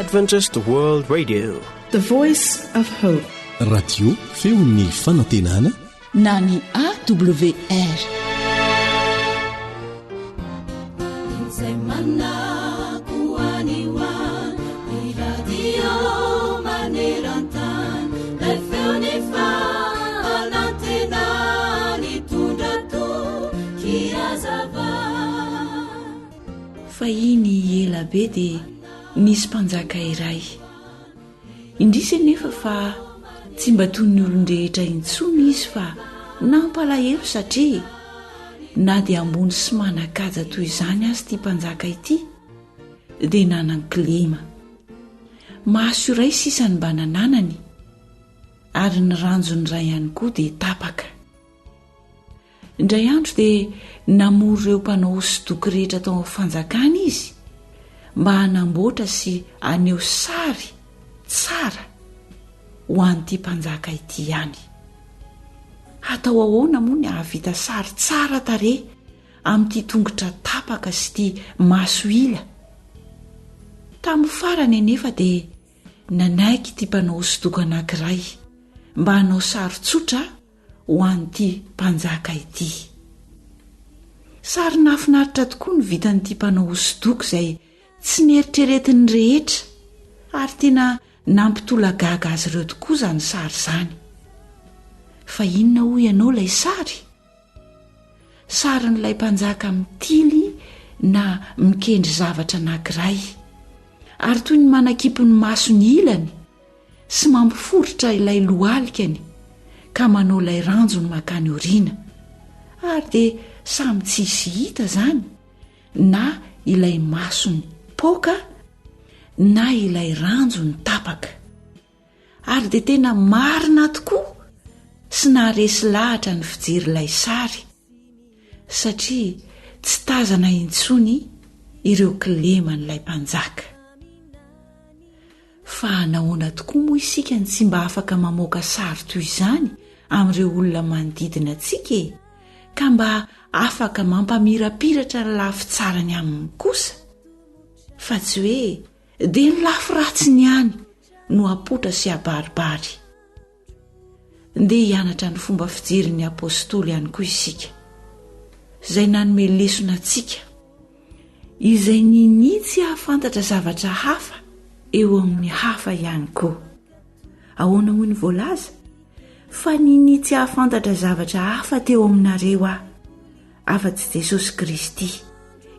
Adventist World Radio, The Voice of Hope. Radio feon'ny fanantenana na ny AWR. Fahiny ela be dia nisy mpanjaka iray indrisy nefa fa tsy mba toy ny olon-drehetra intsony izy fa nampalahelo satria na dia ambony sy manan-kaja toy izany azy ity mpanjaka ity dia nanan-kilema mahaso iray sisany mba nananany ary ny ranjony ray ihany koa dia tapaka. Indray andro dia namory ireo mpanao hosodoko rehetra tao amin'ny fanjakana izy mba hanamboatra sy aneho sary tsara ho an'ity mpanjaka ity ihany. Atao ahoana moa ny ahavita sary tsara tarehy amin'ity tongotra tapaka sy ity maso ila? Tamin'ny farany anefa dia nanaiky ity mpanao hosodoko anankiray mba hanao sary tsotra ho an'ity mpanjaka ity. Sary nahafinaritra tokoa ny vitan'ity mpanao hosodoko izay tsy nieritreretiny rehetra ary tena nampitolagaga azy ireo tokoa izany sary izany. Fa inona ho ianao ilay sary? Sary n'ilay mpanjaka mitily na mikendry zavatra anankiray ary toy ny manakipy ny maso ny ilany sy mampiforotra ilay lohalikany ka manao ilay ranjony makany oriana ary dia samy tsisy hita izany na ilay masony poka na ilay ranjony tapaka ary dia tena marina tokoa sy naharesy lahatra ny fijery ilay sary satria tsy tazana intsony ireo kileman'ilay mpanjaka. Fa nahoana tokoa moa isika ny tsy mba afaka mamoaka sary toy izany amin'ireo olona manodidina antsika ka mba afaka mampamirapiratra ny lafy tsarany aminy kosa fa tsy hoe dia ny lafy ratsiny ihany no apotra sy abaribary. Ndeha hianatra ny fomba fijerin'ny apôstôly ihany koa isika izay nanome lesona antsika izay ninitsy hahafantatra zavatra hafa eo amin'ny hafa ihany koa. Ahoana moa ny voalaza? Fa ninitsy hahafantatra zavatra hafa teo aminareo afa-tsy Jesosy Kristy,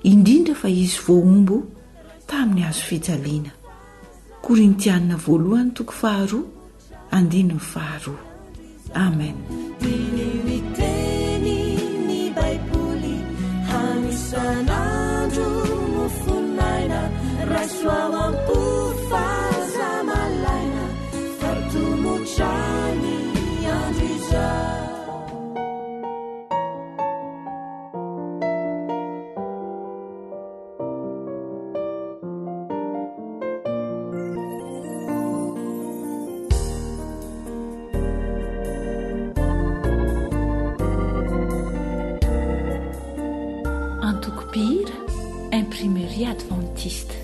indrindra fa izy voaombo tamin'ny hazo fijaliana. Korintianina 1:2-2. Amen. Antokopihira Imprimerie Adventiste.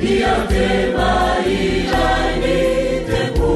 Ia te mai rai ni te pu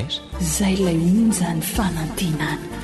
rehetra. Zay ilay onjany fanantenana.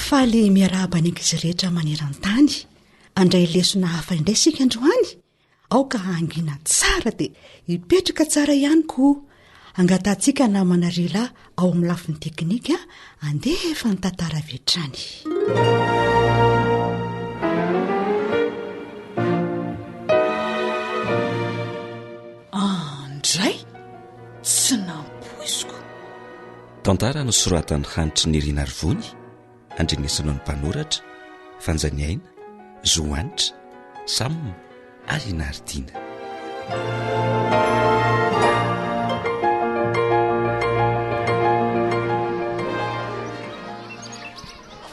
Faly miarahaba ny ankizy rehetra maneran-tany andray lesona hafa indray sika androany aoka hangina tsara dia hipetraka tsara ihany koa angatantsika namanarila ao amin'ny lafin'ny teknika andeha efa ny tantara vetrany. Andray tsy nampoiziko. Tantara no soratan'ny hanitry ny Irina Rivony, andrenesanao ny mpanoratra Fanjaniaina, Zoanitra, Sam ary Nardina.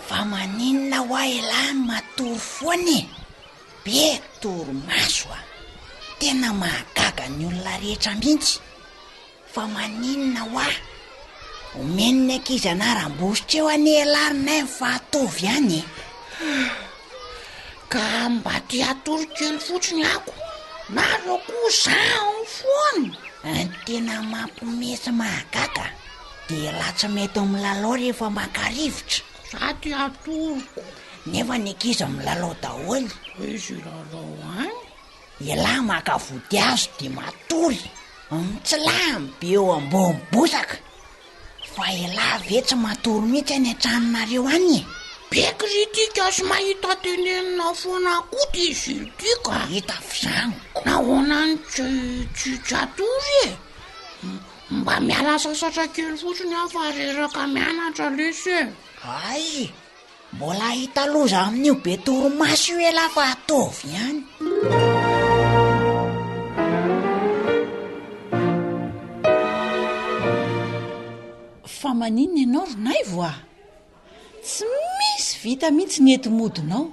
Fa maninona ho aelany matory foany be toromaso a, tena mahagaga ny olona rehetra mihitsy. Fa maninona ho a omeny ny ankizy anaram-bositra eo any elarinay fahatovy ihany ka mba ty atory kely fotsiny ako naro koa zaho foany. Tena mampimesy mahagaga dia latsa mety milalao rehefa makarivotra sady atoroko nefa ny ankizy milalao daholo. Izy lalao any elahy makavody azo dia matory mitsilamy be eo ambony bosaka. Fa elahy ve tsy matory mihitsy any an-tranonareo any be kritika sy mahita tenenina foana koa dia izy tika hita fizaniko nahoana ny tsy atory mba miala sasatra kely fotsiny aho fa reraka mianatra lesy ay mbola hita loza amin'io be toromaso io elahy fa atovy ihany. Fa maninona ianao ronay voa tsy misy vita mihitsy ny entomodinao.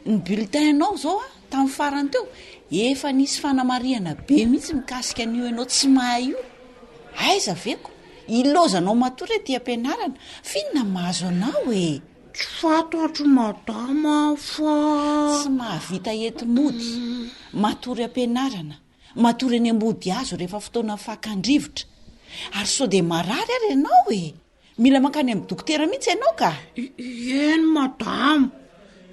Ny bulletinanao zao a tamin'ny farany teo efa nisy fanamariana be mihitsy mikasika an'io ianao tsy mahay io. Aiza veko ilozanao matory ety am-pianarana finona mahazo anao e. Tsy fantatro madama fa tsy mahavita entomody matory am-pianarana matory any ambody azo rehefa fotoana fakandrivotra. Ary so dia marary ary ianao e, mila mankany amin'ny dokotera mihitsy ianao ka. Eny madama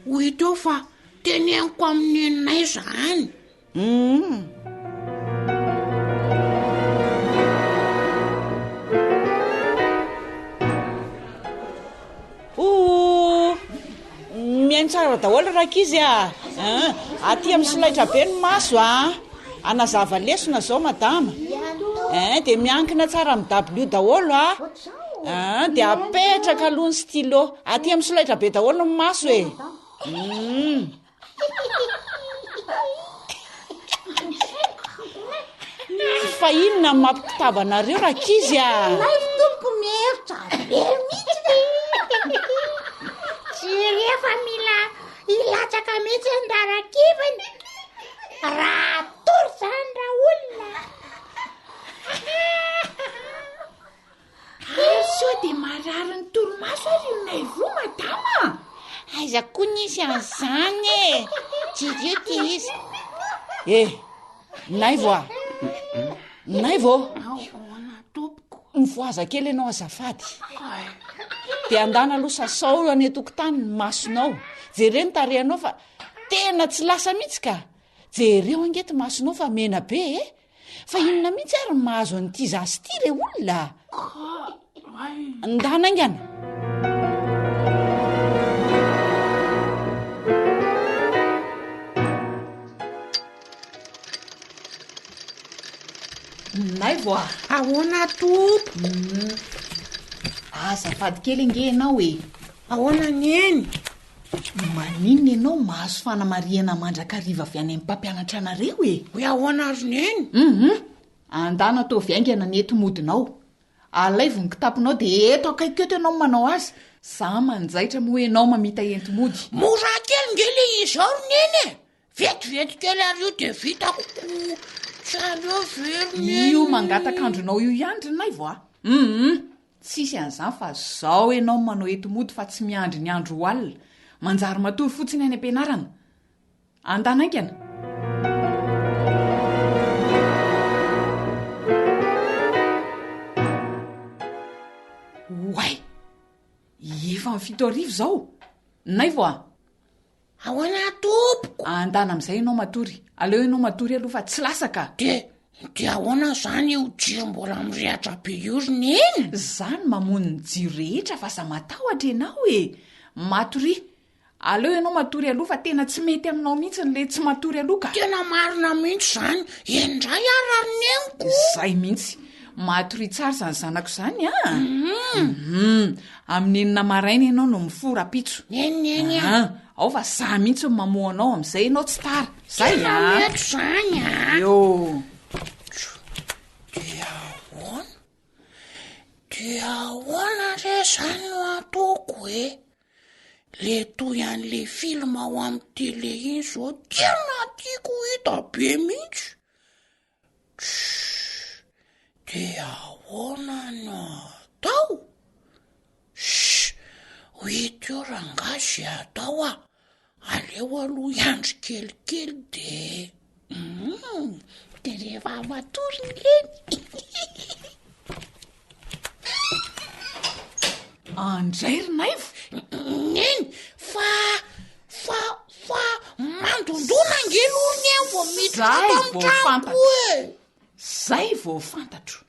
hoy teo fa teneniko amin'ny eninay zany. Miaino tsara daholo rakizy a. Aty amin'ny solaitra be ny maso a. Anazava lesona zao madama. Dia miankina tsara amin'ny W daholo a. Dia apetraka aloha ny stylo aty amin'ny solaitra be daholo ny maso e. Fa inona mampikitabana rakizy a. Nay tompo mihevitra be mihitsy. Tsy rehefa mila ilatsaka mihitsy andarakivany. Raha aiza koa nisy an'izany e tsy ty izy naivo a naivo tompoko mivoaza kely ianao azafady de andana aloha sasao any atokotany ny masonao jereny tarehanao fa tena tsy lasa mihitsy ka jereo angety masonao fa mena be fa inona mihitsy ary mahazo an'ity zasy ty le olona andana angana naivo a ahoana tompo azafady kely nge ianao ahoana nyeny maninona ianao mahazo fanamariana mandrakariva avy any amin'ny mpampianatra anareo hoe ahoana azy neny andana to viaingana ny etomodinao alaivony kitapinao de eto akaiketo ianao manao azy za manjaitra mo ianao mamita entomody mora kely nge le izao neny vetivety kely ary io de vitako tsareo verony io mangatakandronao io iandry naivo a tsisy an'izany fa zao ianao manao etomody fa tsy miandry ny andro ho alina manjary matory fotsiny any am-pianarana andanaingana way efa mifito arivo zao naivo a ahoana tompoko andana amin'izay ianao matory aleo ianao matory aloha fa tsy lasaka de ahoana zany io jiro mbola mirehatra be io ry neny zany mamony ny jiro rehetra fa sa matahotra ianao matory aleo ianao matory aloha fa tena tsy mety aminao mihitsy nyle tsy matory aloha ka tena marina mihitsy zany endray ararineniko zay mihitsy matory tsara zany zanako zany amin'inona maraina ianao no mifora-pitso neny ao fa za mihitsy mamoanao amin'izay ianao tsy tara zay meto zany eo de ahoana re zany no ataoko le toy an'le film ao amin'ny tele iny zao tena tiako hita be mihitsy de ahoana no atao hoito eo rangasy atao aleo aloha iandry kelikely de rehefa matory leny andray ry naivo neny fa mandondona ngelorony e vo miditramtrako zay vo fantatro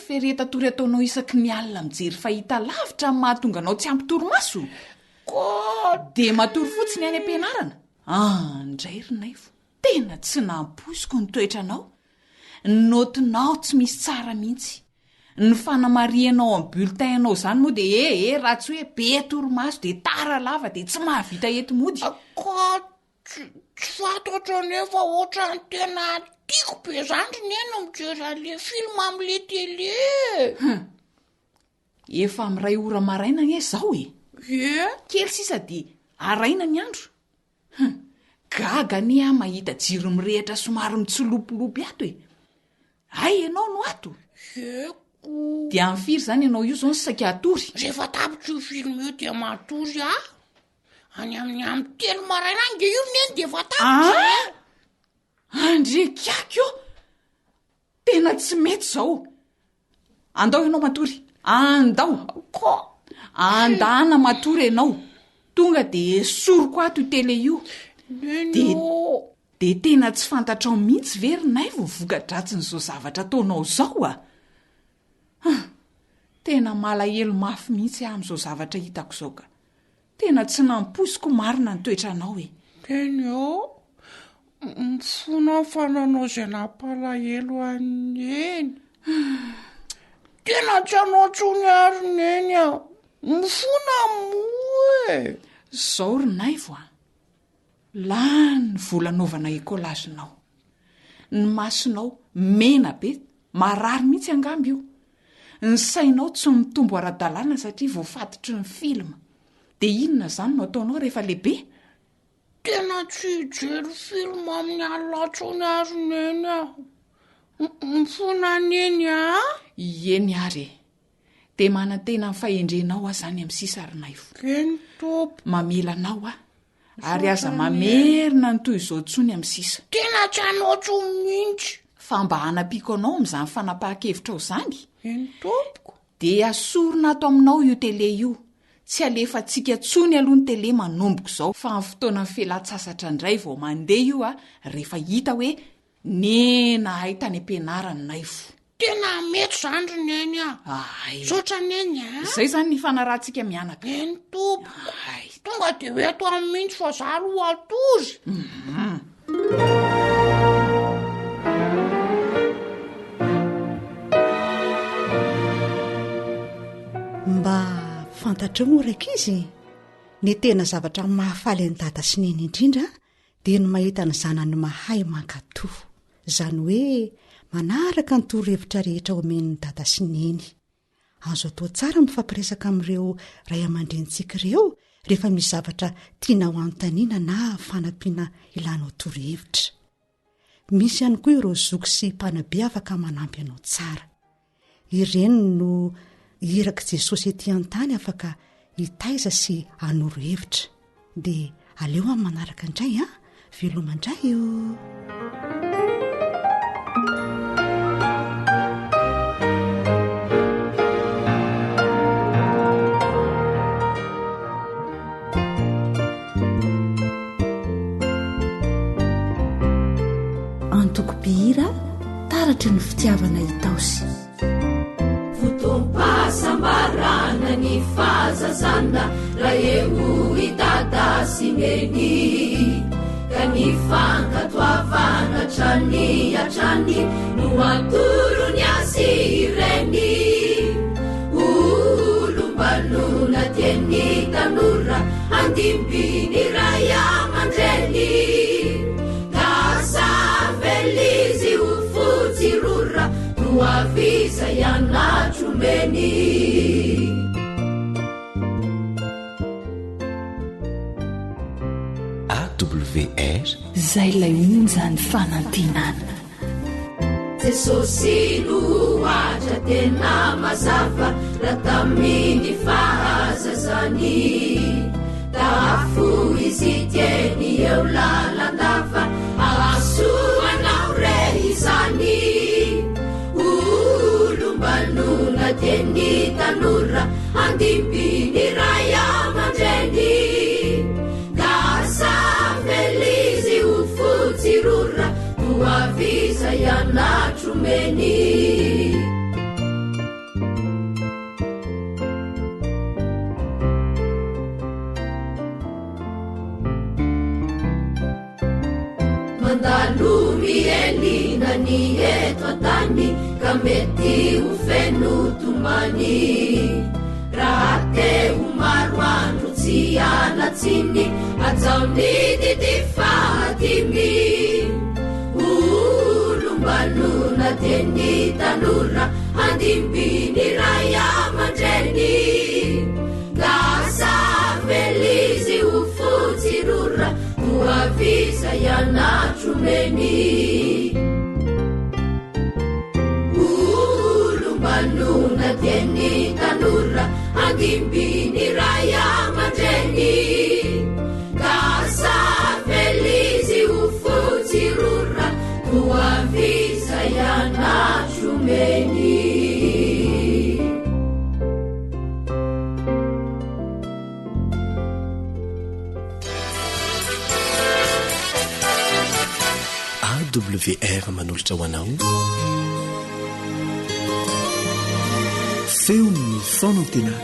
feretatory ataonao isaky ny alina mijery fahita lavitra ny mahatonga anao tsy ampitoromaso de matory fotsiny any am-pianarana andray ry naivo tena tsy namposiko ny toetranao notinao tsy misy tsara mihitsy ny fanamarianao amin'ny bulletin anao zany moa de raha tsy hoe be toromaso de tara lava de tsy mahavita etomody tsy fantatra nefa ohatra ny tena tiako be zandry neny mijery le film am'le tele efa miray ora maraina nge zao kely sisa de araina ny andro gaga ny mahita jiro mirehitra somary mitsolopolopy ato ay ianao no ato de am'firy zany ianao io zao ny saika atory rehefa tapitra io film io de matory any amin'ny telo maraina nge io neny de efa tapitra andrekiako io tena tsy mety zao andao ianao matory andao andana matory ianao tonga de soroko ato io tele io de tena tsy fantatrao mihitsy very naivo voka-dratsy nyzao zavatra ataonao zao tena malahelo mafy mihitsy amin'izao zavatra hitako zao ka tena tsy namposiko marina ny toetranao teny mifona fananao zay nampalahelo anyeny tena tsy anao tsony ary neny mifona moe zao ry naivo lany volanaovana ekolazinao ny masonao mena be marary mihitsy angamby io ny sainao tsy mitombo ara-dalàna satria voafatotry ny filma de inona zany no ataonao rehefa lehibe tena tsy hijery film amin'ny alatsony ary neny mifona neny eny ary de manantena ny fahendrenao zany amin'ny sisa ry naivo tompo. mamelanao ary aza mamerina ny toy izao tsony amin'ny sisa. Tena tsy anaotso mihitsy. Fa mba hanapiako anao amin'izany fanapahan-kevitra ao izany Eny tompoko. dia asorina ato aminao io tele io. Tsy alefantsika tsony aloha ny tele manomboko izao fa amin'ny fotoana fialan-tsasatra indray vao mandeha io rehefa hita hoe nena ahita ny ampianarany naifo. Tena mety zany ry neny Sotra neny Izay zany ny fanarahantsika mianaka. Eny tompoko. Tonga de hoe ato amin'ny mihitsy fa za aloha atozy. Mba fantatrao moa raika izy, ny tena zavatra mahafaly ny dada sy neny indrindra dia ny mahita ny zanany mahay mankatoa, izany hoe manaraka ny torohevitra rehetra omen'ny dada sy neny. Azo atao tsara mifampiresaka amin'ireo ray aman-drentsika ireo rehefa misy zavatra tiana ho anontaniana na fanampiana ilanao torohevitra. Misy ihany koa ireo zoky sy mpanabe afaka manampy anao tsara. Ireny no iraka Jesosy ety an-tany afaka hitaiza sy hanoro hevitra. Dia aleo amin'ny manaraka indray velomandray io. Antoko-pihira taratry ny fitiavana hitaosy. Fotom-pahasambarana ny fahazazana raha eo idada sy neny, ka ny fankatoavana hatrany hatrany no atorony azy ireny. Olombanona tiany tanora andimbiny ray aman-dreny, Lizy ho fotsirora no avisa ianatromeny. AWR Zay lay onjany fanantinana. Jesosy no atra tena mazava raha tamin'ny fahazazany, tafo izy tieny eo lalandava ahasoanao re izany. Olombanona tieny tanora andimbiny ray aman-dreny, gasa felizy ho fotsirora no avisa ianatromeny. Mandalo mielina ny eto an-tany ka mety ho feno tomany, raha te ho maro andro tsy alatsiny ajaony didi fahadimy. Olombanona tieny tanora andimbiny ray aman-dreny, gasa felizy ho fotsirora no avisa ianatromeny. Olombanona tieny tanora andimbiny ray aman-dreny, gasa felizy ho fotsirora no avisa ianatromeny. AWR manolotra ho anao feo ny fanantenana.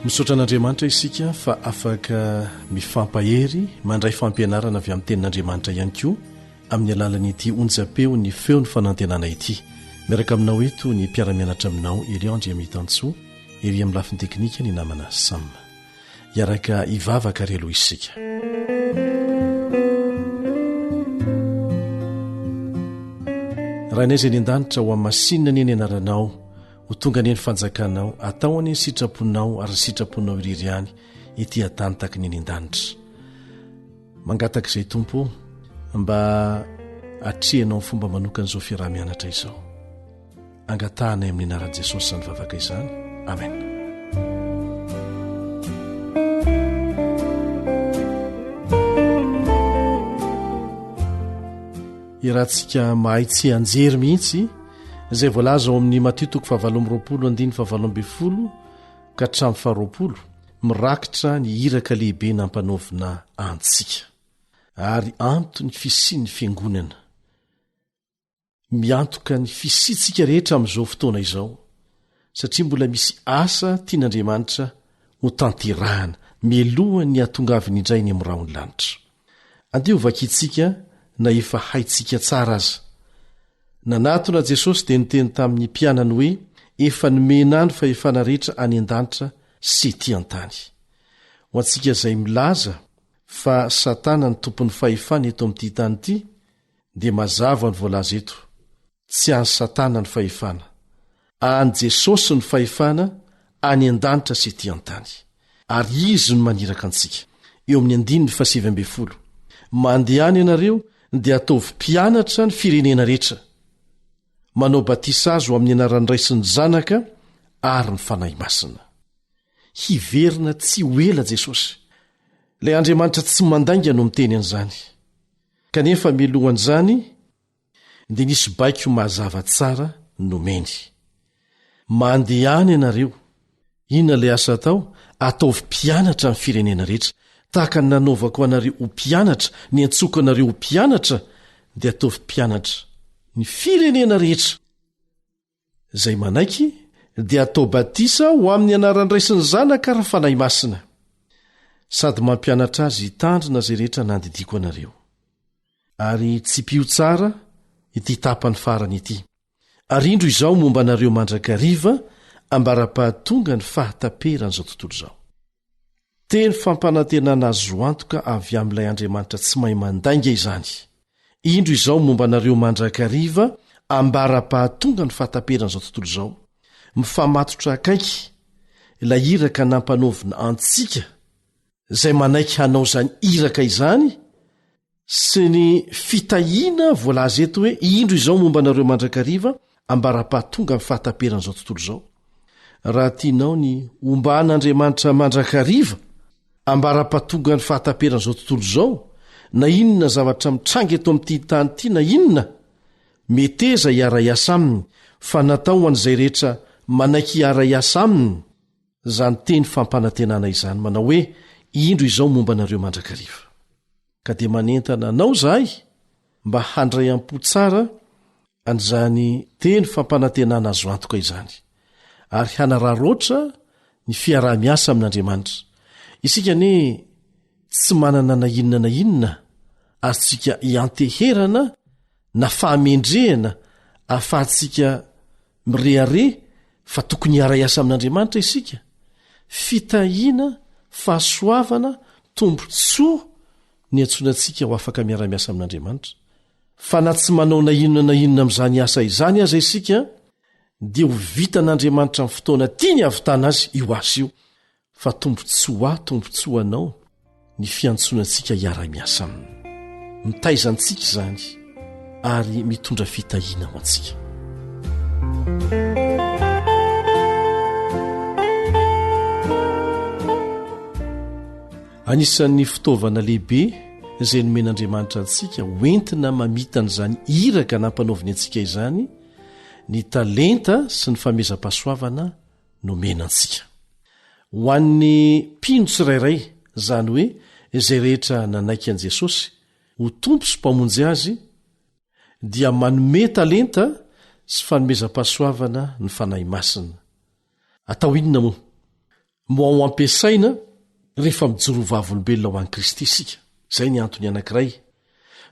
Misaotra an'Andriamanitra isika fa afaka mifampahery mandray fampianarana avy amin'ny tenin'Andriamanitra ihany koa amin'ny alalan'ity onjapeo ny feo ny fanantenana ity. Miaraka aminao eto ny mpiara-mianatra aminao Eliandre Mitantso, ery amin'ny lafiny teknika ny namana Sam. Iaraka ivavaka ry aloha isika. Raha inay izay ny an-danitra ho amin'ny masinina ny eny anaranao ho tonga ny eny fanjakanao, atao any ny sitraponao ary sitraponao iriry ihany ity atany taka ny eny an-danitra. Mangataka izay tompo mba atrehanao ny fomba manokan'izao fiarah-mianatra izao. Angatahana amin'ny anaran'i Jesosy sy ny vavaka izany. Amen. Irahantsika mahay tsy anjery mihitsy izay voalaza ao amin'ny Matio 7:20 ka hatramin'ny 20 mirakitra ny iraka lehibe nampanaovina antsika ary antony fisian'ny fiangonana. Miantoka ny fisiantsika rehetra amin'izao fotoana izao satria mbola misy asa tian'Andriamanitra ho tanterahana mialohan'ny ny hatongaviny indray ny amin'ny rahony lanitra. Andeha ho vakiantsika na efa haitsika tsara aza. Nanatona Jesosy dia niteny tamin'ny mpianany hoe efa nomena ny fahefana rehetra any an-danitra sy ety an-tany. Ho antsika izay milaza fa Satana ny tompon'ny fahefana eto amin'ity tany ity dia mazava ny voalaza eto. Tsy any Satana ny fahefana, any Jesosy ny fahefana any an-danitra sy ety an-tany. Ary izy no maniraka antsika. Eo amin'ny 9:7 mandehany ianareo dia ataovy mpianatra ny firenena rehetra, manao batisa azy ho amin'ny anaran'ny Ray sy ny Zanaka ary ny fanahy masina. Hiverina tsy ho ela Jesosy. Ilay Andriamanitra tsy mandainga no miteny an'izany. Kanefa mialohan'izany dia nisy baiko mazava tsara nomeny. Mandehany ianareo. Inona ilay asa atao? Ataovy mpianatra ny firenena rehetra. Tahaka ny nanaovako anareo ho mpianatra, ny antsoko anareo ho mpianatra, dia ataovy mpianatra ny firenena rehetra. Izay manaiky dia atao batisa ho amin'ny anaran'ny Ray sy ny Zanaka ary fanahy masina, sady mampianatra azy hitandrina izay rehetra nandidiko anareo. Ary tsy pio tsara ity tapany farany ity. Arindro izao momba anareo mandrakariva ambara-pahatonga ny fahataperan'izao tontolo izao. Teny fampanantenana azo antoka avy amin'ilay Andriamanitra tsy mahay mandainga izany. Indro izao momba anareo mandrakariva ambara-pahatonga ny fahataperan'izao tontolo izao. Mifamatotra akaiky ilay iraka nampanaovina antsika izay manaiky hanao izany iraka izany sy ny fitahiana voalaza eto hoe indro izao momba anareo mandrakariva ambara-pahatonga ny fahataperan'izao tontolo izao. Raha tianao ny omban'Andriamanitra mandrakariva ambara-pahatonga ny fahataperan'izao tontolo izao, na inona zavatra mitranga eto amin'ity tany ity, na inona meteza hiara-iasa aminy, fa natao ho an'izay rehetra manaiky hiara-iasa aminy. Zany teny fampanantenana izany manao hoe indro izao momba anareo mandrakariva. Ka dia manentana anao zahay mba handray am-po tsara an'izany teny fampanantenana azo antoka izany, ary hanararoatra ny fiarah-miasa amin'Andriamanitra. Isika ne tsy manana na inona azontsika hianteherana na fahamendrehana ahafahantsika mirehare fa tokony hiara-iasa amin'Andriamanitra isika. Fitahiana, fahasoavana, tombontsoa ny antsonantsika ho afaka miara-miasa amin'Andriamanitra. Fa na tsy manao na inona amin'izany asa izany aza isika, dia ho vitan'Andriamanitra amin'ny fotoana tiany havitana azy io asa io. Fa tombontsoa anao ny fiantsonantsika hiara-miasa aminy. Mitaizantsika izany ary mitondra fitahiana ho antsika. Anisan'ny fitaovana lehibe izay nomen'Andriamanitra antsika hoentina mamitan'izany iraka nampanaoviny antsika izany, ny talenta sy ny famezam-pahasoavana nomena antsika. Ho an'ny mpino tsirairay, izany hoe izay rehetra nanaiky an'i Jesosy ho tompo sy mpamonjy azy, dia manome talenta sy fanomezam-pahasoavana ny fanahy masina. Atao inona moa? Moa ho ampiasaina rehefa mijoro vavolombelona ho an'i Kristy isika. Izay ny antony anankiray.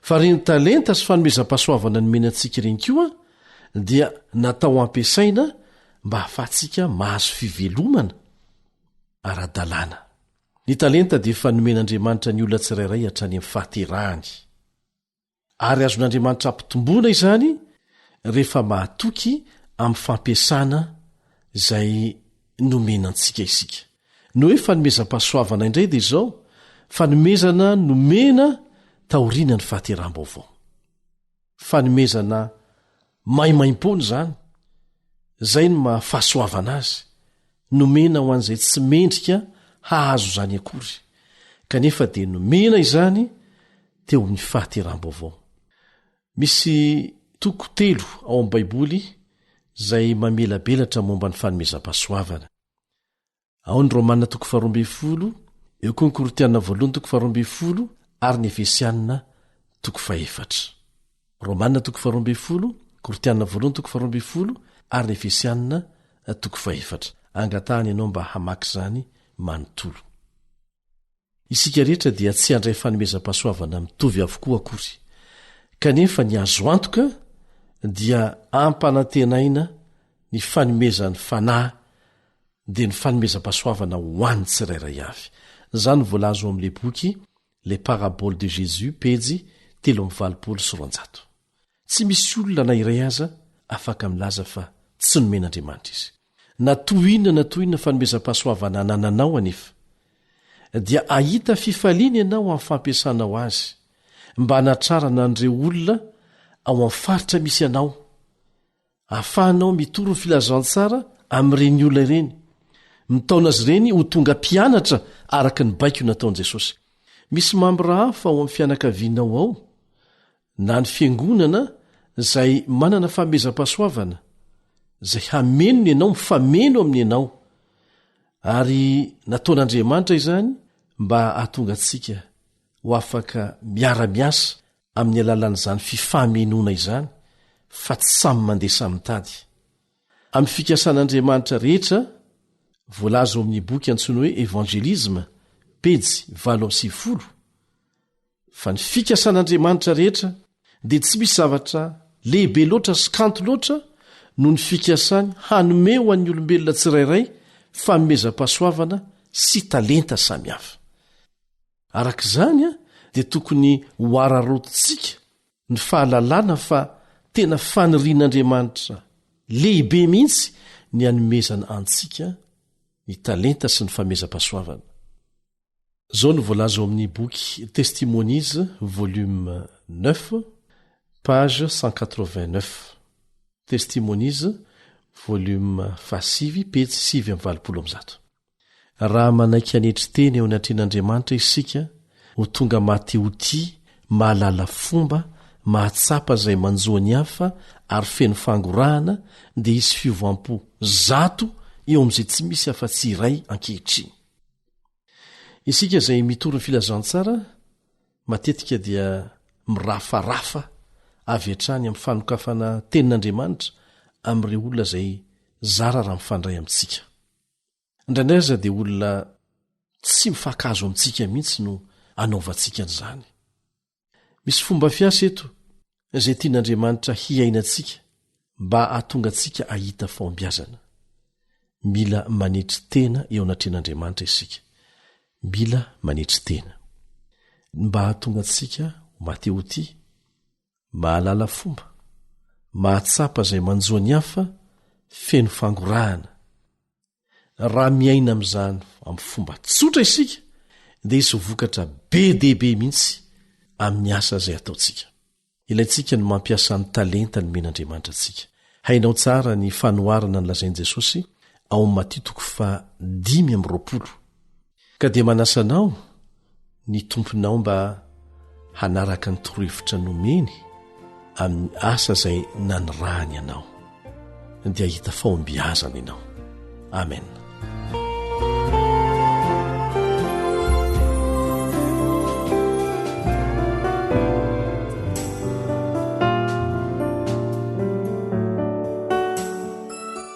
Fa reny talenta sy fanomezam-pahasoavana nomena antsika ireny koa dia natao ampiasaina mba hahafahantsika mahazo fivelomana ara-dalàna. Ny talenta dia efa nomen'Andriamanitra ny olona tsirairay hatrany amin'ny fahaterahany. Ary azon'Andriamanitra ampitomboana izany rehefa mahatoky amin'ny fampiasana izay nomenantsika isika. No hoe fanomezam-pahasoavana indray dia izao, fanomezana nomena taoriana ny fahateram-baovao. fanomezana maimaim-pony zany zay no mahafahasoavana azy nomena ho an'izay tsy mendrika hahazo zany akory kanefa dia nomena izany teo amin'ny fahateram-baovao. Misy toko 3 ao amin'ny baiboly zay mamelabelatra momba ny fanomezam-pahasoavana. Ao ny Romanina 12, eo koa ny Koritianina 1:12 ary ny Efesianina 4. Romanina 12, Koritianina 1:12 ary ny Efesianina 4. Angatahany ianao mba hamaky zany manontolo. Isika rehetra dia tsy handray fanomezam-pahasoavana mitovy avokoa akory. Kanefa ny azo antoka dia ampanantenaina ny fanomezan'ny fanahy dia ny fanomezam-pahasoavana ho an'ny tsirairay avy. Zany voalazo amin'le boky Les Paraboles de Jésus, pejy 326. Tsy misy olona na iray aza afaka milaza fa tsy nomen'Andriamanitra izy. Na toinona fanomezam-pahasoavana nananao anefa dia ahita fifaliana ianao amin'ny fampiasanao azy mba hanatrarana an'ireo olona ao amin'ny faritra misy ianao, ahafahanao mitoro ny filazantsara amin'ireny olona ireny, mitaona azy ireny ho tonga mpianatra araka ny baiko nataon'i Jesosy. Misy mambra hafa ao amin'ny fianakavianao ao na ny fiangonana zay manana fanomezam-pahasoavana zay hameno ianao, mifameno amin'ny ianao, ary nataon'Andriamanitra izany mba hahatonga antsika ho afaka miara-miasa amin'ny alalan'izany fifahamenona izany fa tsy samy mandeha samytady. Amin'ny fikasan'Andriamanitra rehetra voalazo amin'ny boky antsoina hoe Evangelisme, pejy 7:20, fa ny fikasan'Andriamanitra rehetra dia tsy misy zavatra lehibe loatra sy kanto loatra no ny fikasany hanome ho an'ny olombelona tsirairay fanomezam-pahasoavana sy talenta samihafa. Arak'izany dia tokony ho ararotontsika ny fahalalana fa tena fanirian'Andriamanitra lehibe mihitsy ny hanomezana antsika ny talenta sy ny fanomezam-pahasoavana. Zao no voalazo amin'ny boky Testimonies, volume 9, page 189. Testimonies, volume 6, pejy 7:20. Raha manaiky anetry teny eo anatrean'Andriamanitra isika ho tonga mahatehotia, mahalala fomba, mahatsapa zay manjoany hafa ary feno fangorahana, dia isy fiovam-po 100 eo amin'izay tsy misy afa-tsy iray ankehitriny. Isika zay mitoro ny filazantsara matetika dia mirafarafa avy hatrany amin'ny fanokafana tenin'Andriamanitra amin'ireo olona zay zara raha mifandray amintsika. Indraindray aza dia olona tsy mifakazo amintsika mihitsy no anaovantsika an'izany. Misy fomba fiasa eto izay tian'Andriamanitra hiainantsika mba hahatonga antsika ahita fahombiazana. Mila manetry tena eo anatrean'Andriamanitra isika. Mila manetry tena mba hahatonga antsika matehotia, mahalala fomba, mahatsapa zay manjoany hafa, feno fangorahana. Raha miaina amin'izany amin'ny fomba tsotra isika dia isy vokatra be dehibe mihitsy amin'ny asa zay ataontsika. Ilaintsika ny mampiasa ny talenta ny men'Andriamanitra antsika. Hainao tsara ny fanoharana ny lazain'i Jesosy ao amin'ny Matthieu 5:20. Ka dia manasanao ny tomponao mba hanaraka ny torohevitra nomeny amin'ny asa zay nanirahany ianao, dia hita fahombiazana ianao. Amen.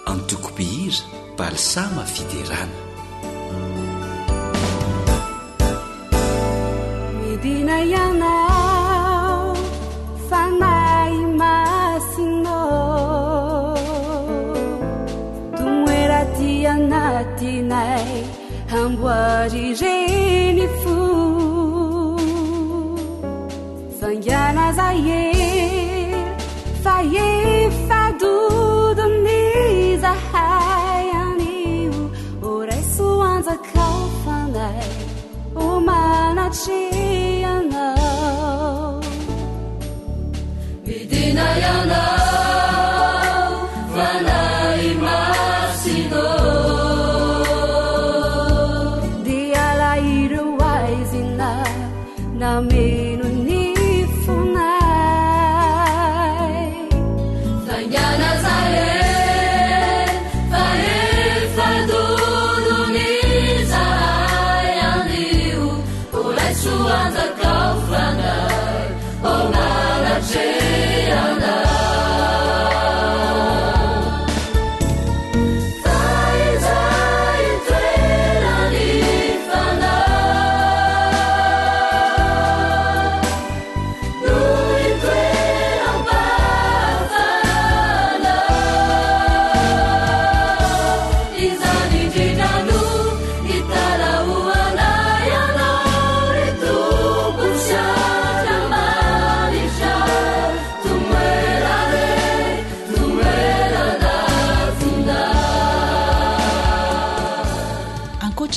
Antoko-pihira Balsama Fiderana. Midina ianao fanahy masinao, tomoera ty anatinay hamboary reny fo, fangana zahery fa efadodony zahay anio, oraiso anjakao fanay o manatry anao.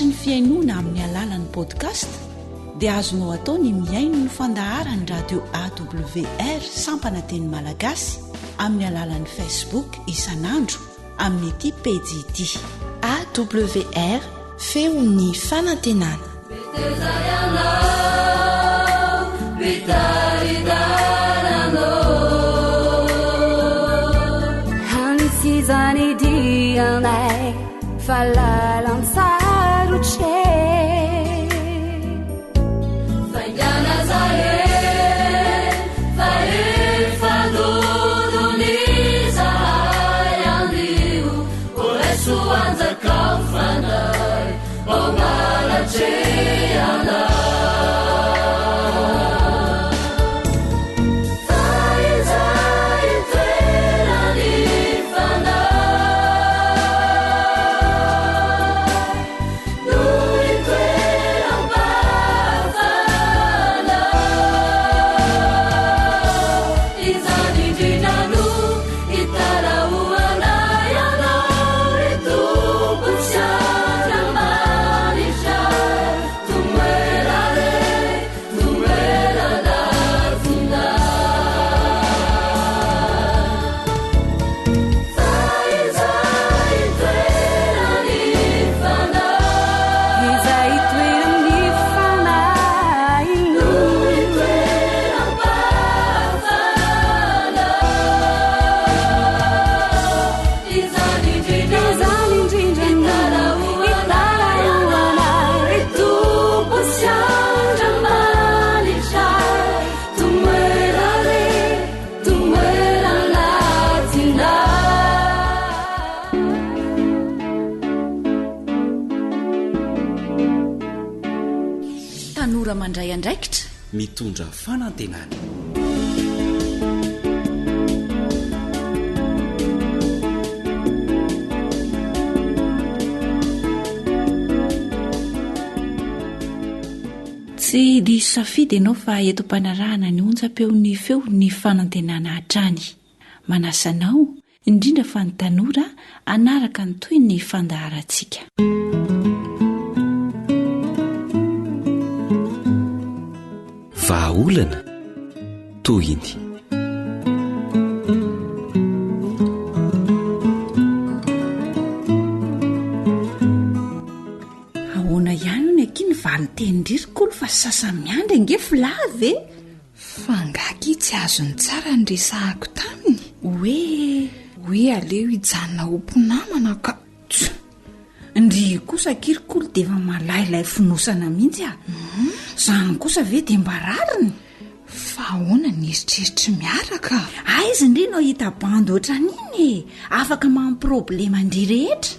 taratry ny fiainoana amin'ny alalan'ny podcast dia azonao atao ny miaino ny fandaharany radio awr sampanateny malagasy amin'ny alalan'ny facebook isanandro amin'ny ity pejity awr feon'ny fanantenana hanisizany dianay falalan sarotre fangana zae fael fadodoni zahay anio oreso anjakao fanay omalaceana mandray andraikitra mitondra fanantenana tsy diso safidy ianao fa eto mpanarahana ny onjam-peon'ny feo ny fanantenana hatrany manasanao indrindra fa ny tanora anaraka ny toy ny fandaharantsika vahaolana tohiny ahoana ihany ny akiny valytenydririkolo fa sasamiandra ngefilavy fangaky tsy azony tsara ny resahako taminy hoe aleo hijanona omponamana ka ndry kosa kirikolo dia efa malailay finosana mihitsy zany kosa ve dia mba rariny fa ahoana ny eritreritra miaraka aizy indri nao hita bando ohatran'iny afaka mamproblema ndry rehetra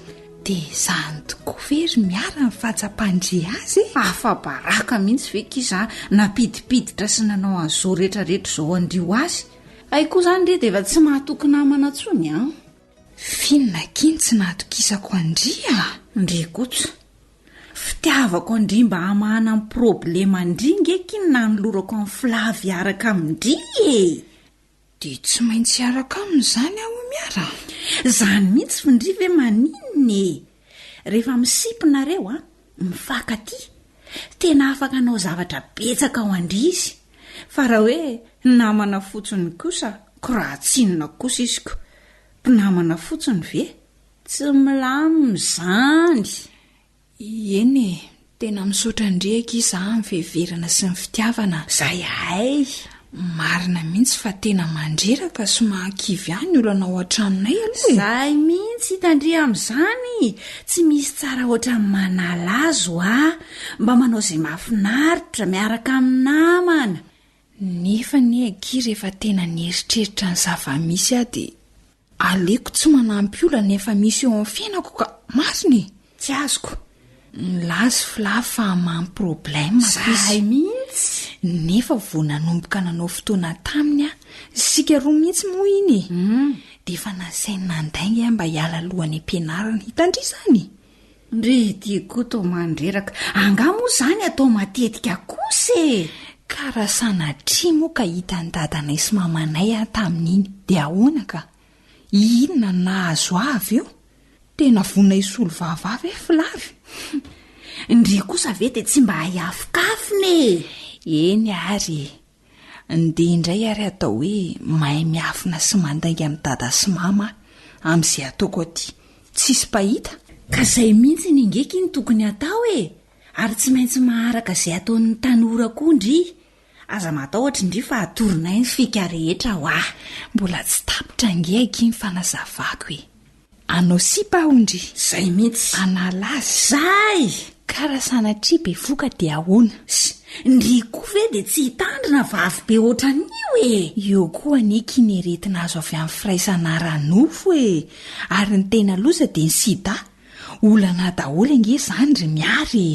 dia zany tokoa very miara ny fahatsapandry azy afa-baraka mihitsy ve kiza napidipiditra sy nanao an'izao rehetrarehetra izao andrio azy aikoa izany re dia efa tsy mahatoky namana tsony finona kiny tsy nahatokisako andria ndry kotsa fitiavako andry mba hamahana amin'ny problema andry ngekiny nanolorako amin'ny filavy araka amindry dia tsy maintsy araka amin'izany aho miara zany mihitsy findry ve maninony rehefa misipinareo mifankaty tena afaka anao zavatra betsaka ao andry izy fa raha hoe namana fotsiny kosa korahatsinona kosa iziko mpinamana fotsiny ve tsy milamina izany eny tena misaotra ndreka izy amin'ny fiheverana sy ny fitiavana zay ay marina mihitsy fa tena mandreraka sy mahakivy ihany olana ao an-tranonay aloha zay mihitsy hitandria amin'izany tsy misy tsara ohatran'ny manalazo mba manao izay mahafinaritra miaraka amin'ny namana nefa ny agy rehefa tena nieritreritra ny zava-misy dia aleko tsy manampy olana efa misy eo amin'ny fiainako ka masiny tsy azoko lazy filafy fa mamy problema zay mihitsy nefa vo nanomboka nanao fotoana taminy sika roa mihitsy moa iny dia efa nasainy nandainga mba hiala alohan'ny ampianarana hitandrizany ndry tiako tao mandreraka angamo izany atao matetika kosa ka raha sanatria moa ka hitany dadanay sy mamanay tamin'iny dia ahoana ka inona nahazo avy eo tena vona isolo vavavy filavy ndry kosa ve de tsy mba hahiafokafone? Eny ary nde indray ary atao hoe mahay miafina sy mandainga amin'ny dada sy mama amin'izay ataoko aty tsisy pahita ka izay mihitsy ny ingeky ny tokony atao ary tsy maintsy maharaka izay ataon'ny tanora koa ndry. Aza matahotra ndry fa atoronay ny fika rehetra ho aho. Mbola tsy tapitra ngeky ny fanazavako anao sipa ondry zay mihitsy analazy zay ka raha sanatria be voka dia ahoana? Ndry koa ve de tsy hitandrina vavy be ohatran'io eo koa aneky neretina azo avy amin'ny firaisana ranofo ary ny tena loza de ny sida olana daholo ange zany ry miary.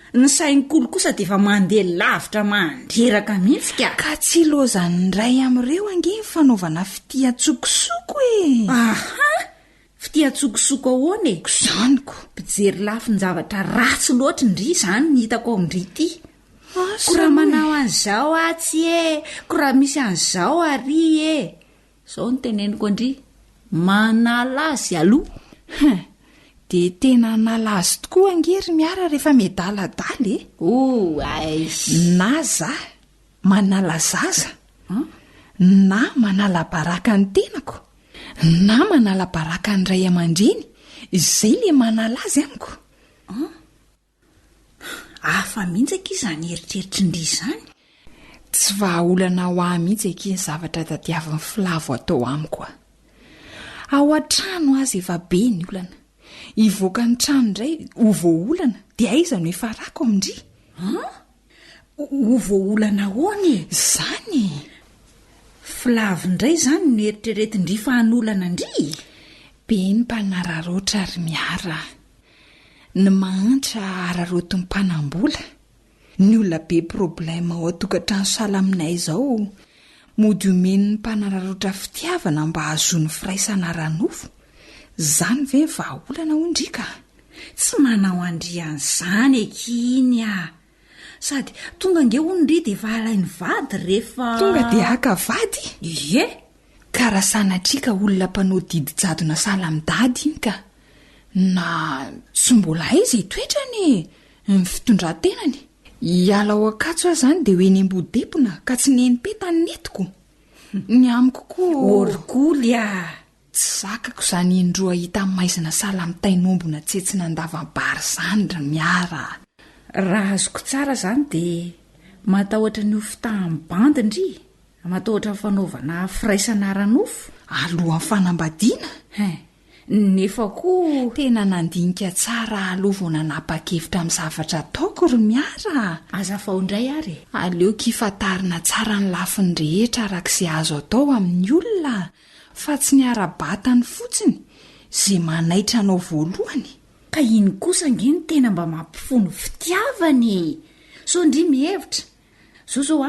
Ny sain'kolo kosa de efa mandeha lavitra mandreraka mihitsy ka tsy lozany ray amin'ireo ange ny fanaovana fitiatsokosoko fitiatsokosoko ahoana zaniko pijery lafi ny zavatra ratsy loatra ndry zany ny hitako amindry ity. Koraha manao an'izao atsy koraha misy an'izao ary zao ny teneniko andry manala azy aloha. De tena nalazy tokoa angery miara rehefa medaladala na za manala zaza na manala baraka ny tenako na manala baraka ny ray aman-dreny izay le manala azy amiko. Afa mihitsy aky izany eritreritry ndry zany tsy vahaolana ho ahy mihitsy aky ny zavatra tadiavin'ny filavo atao amiko ao an-trano azy efa be ny olana ivoaka ny trano indray ho voaolana dia aiza no efa rako amindry ho voaolana hoany zany filavo indray zany no eritreretindry fa hanolana ndry be ny mpanararoatra ary miara ny mahantra araroto ny mpanambola ny olona be problema ao atokantrano sala aminay izao mody omeny ny mpanararoatra fitiavana mba hahazoany firaisana ranofo zany ve vahaolana ondrika tsy manao andrian'izany ekiny sady tonga nge ondry de vahalainy vady rehefa tonga de haka vady ka raha sanatrika olona mpanao didy jadona sala midady iny ka na tsy mbola izy toetrany ny fitondran-tenany hiala ao akatso aho zany de hoe ny embodepona ka tsy nenipetany netiko ny amiko koa orikoly tsy zakako zany indroa hita maizina sala mitainombona tsetsina andavabary zany ry miara. Raha azoko tsara zany de matahotra ny ofitaham-bandy ndry matahotra ny fanaovana firaisana ranofo alohan'ny fanambadiana nefa koa tena nandinika tsara alovona napakevitra amin'ny zavatra ataoko ry miara. Aza faondray ary aleo kifatarina tsara ny lafiny rehetra arak'izay azo atao amin'ny olona fa tsy ny arabatany fotsiny zay manaitra anao voalohany. Ka iny kosa nge ny tena mba mampifono fitiavany so ndry mihevitra zao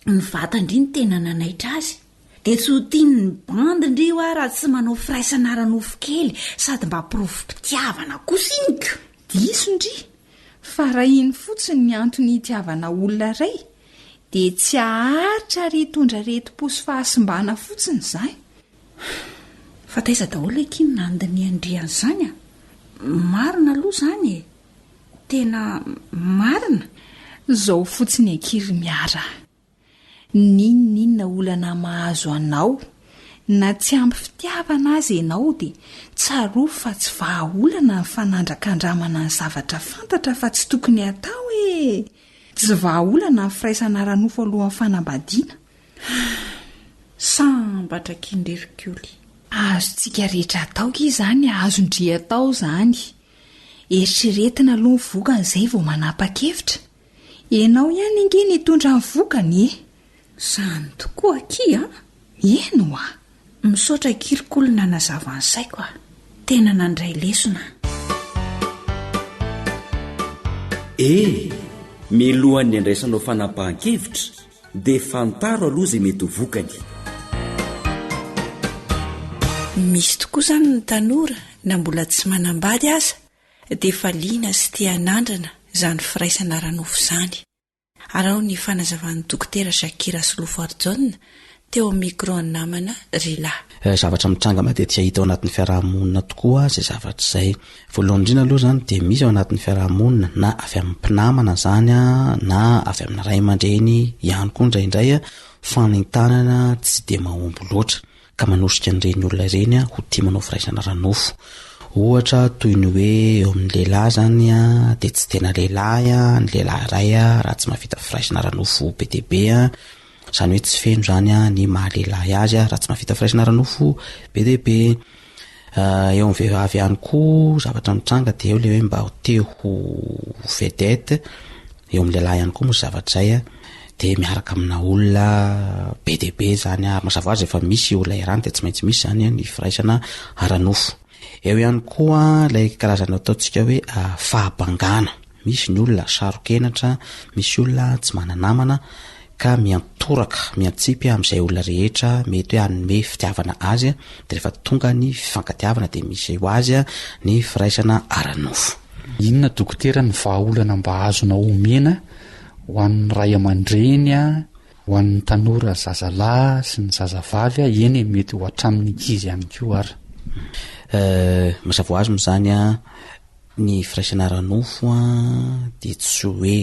ny vatandry ny tena nanaitra azy de tsy ho tiany ny bandy ndry raha tsy manao firaisana ranofo kely sady mba pirofo-pitiavana kosa inyka diso ndry fa raha iny fotsiny ny antony hitiavana olona ray de tsy aharitra ry hitondra reti-posy fahasimbana fotsiny zay. Fa taiza daholo ekiny nandiny andrian'izany marina aloha zany tena marina zao fotsiny akiry miara ninona olana mahazo anao na tsy ampy fitiavana azy ianao de tsaro fa tsy vahaolana ny fanandrakandramana ny zavatra fantatra fa tsy tokony atao tsy vahaolana ny firaisana ranofo alohan'ny fanambadiana. Sambatra kinderikoly azotsika rehetra ataoka izany azondry atao zany eritreretina aloha ny vokany izay vao manapa-kevitra ianao ihany inge nitondra ny vokany zany tokoa aky eno misaotra kirikolo nanazava ny saiko tena nandray lesona milohan'ny andraisanao fanapahan-kevitra de fantaro aloha zay mety ho vokany. Misy tokoa zany ny tanora na mbola tsy manambady aza de faliana sy tianandrana zany firaisana ranofo zany. Arao ny fanazavan'ny dokotera Shakira Slofarjon teo amin'ny micro namana Rila. zavatra mitranga matetika hita ao anatin'ny fiarahamonina tokoa zay zavatra zay. Voalohany indrindra aloha zany de misy ao anatin'ny fiarahamonina na avy amin'ny mpinamana zany na avy amin'ny ray aman-dreny ihany koa indraindray fanentanana tsy de mahomby loatra ka manosika an'ireny olona ireny ho tia manao firaisana ranofo. Ohatra toy ny hoe eo amin'ny lehilahy zany de tsy tena lehilahy ny lehilahy iray raha tsy mahavita firaisana ranofo be dia be zany hoe tsy feno zany ny mahalehilahy azy raha tsy mahavita firaisana ranofo be dia be. Eo amin'ny vehivavy ihany koa zavatra mitranga de eo le hoe mba ho te ho vedette. Eo amin'ny lehilahy ihany koa moa zavatra zay de miaraka amina olona be dia be zany mazava ho azy efa misy olona irany de tsy maintsy misy zany ny firaisana ranofo. Eo ihany koa ilay karazana ataontsika hoe fahabangana. Misy ny olona sarokenatra, misy olona tsy mananamana ka miantoraka, miantsipy amin'izay olona rehetra mety hoe hanome fitiavana azy de rehefa tonga ny fifankatiavana de misy eo azy ny firaisana aranofo. Inona dokotera ny vahaolana mba azona omena ho an'ny ray aman-dreny ho an'ny tanora zazalahy sy ny zazavavy eny mety ho hatramin'ny ankizy ihany koa ary. Mazava ho azy moa zany ny firaisana ranofo de tsy hoe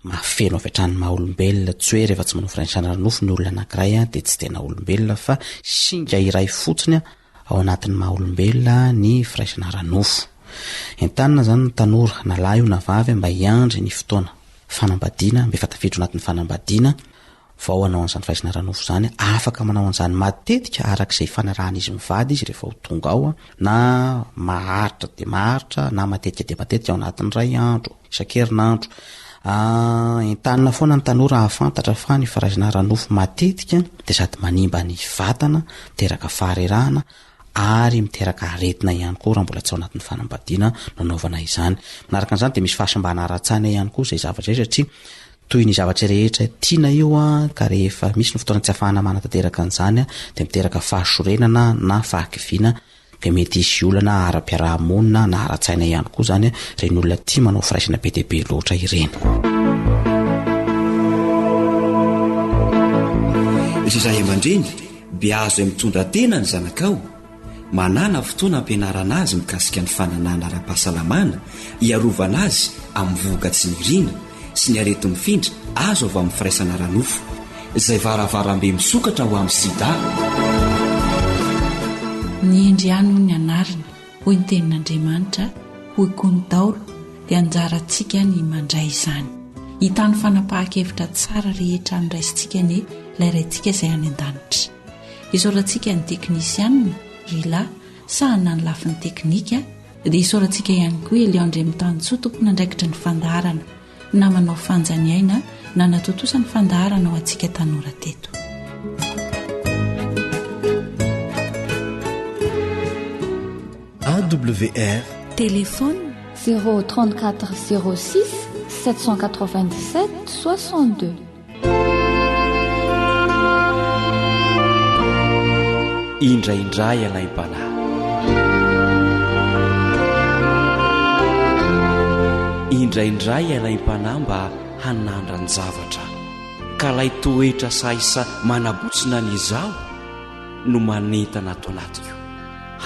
mahafeno avy hatrany maha olombelona, tsy hoe rehefa tsy manao firaisana ranofo ny olona anankiray de tsy tena olombelona fa singa iray fotsiny ao anatin'ny maha olombelona ny firaisana ranofo. Entanina zany ny tanora na lahy io na vavy mba hiandry ny fotoana fanambadiana, mbe fatafidro anatin'ny fanambadiana vao hanao an'izany firaisana ranofo zany. Afaka manao an'izany matetika arak'izay fanarahana izy mivady izy rehefa ho tonga ao na maharitra de maharitra na matetika de matetika ao anatin'ny ray andro isan-kerinandro. Entanina foana ny tanora ahafantatra fa ny firaisana ranofo matetika de sady manimba ny vatana, miteraka faharerahana ary miteraka aretina ihany koa raha mbola tsy ao anatin'ny fanambadiana nanaovana izany. Manaraka an'izany de misy fahasimbana ara-tsaina ihany koa zay zavatra zay satria toy ny zavatra rehetra tiana io ka rehefa misy ny fotoana tsy ahafahana manatanteraka an'izany de miteraka fahasorenana na fahakiviana de mety isy olana ara-piarahamonina na ara-tsaina ihany koa zany reny olona tia manao firaisana be dia be loatra ireny. Izay aman-dreny beazo ay mitondra tena ny zanakao manana fotoana ampianarana azy mikasika ny fananana ara-pahasalamana iarovana azy amin'ny vovoka tsy nirina sy ny areti mifindra azo avy amin'ny firaisana ranofo izay varavarambe misokatra ho amin'ny sida. Ny endriano ny anarina hoy ny tenin'Andriamanitra hoy koa ny Daolo dia anjarantsika ny mandray izany. Hitany fanapahan-kevitra tsara rehetra an'iraisintsika ny lairaintsika izay any an-danitra. Isaorantsika ny teknisianina Rila sahana ny lafin'ny teknika dia isaorantsika ihany koa Eliandre Mitanitsoa tompona andraikitra ny fandaharana na manao fanjaniaina na natotosa ny fandaharana ho antsika tanora teto. AWR téléphone 034 06 787 62. Indraindray alaim-panahy. Indraindray alaim-panahy mba hanandra ny zavatra ka lay toetra saisa manabotsina ny izaho no manentana ato anatiko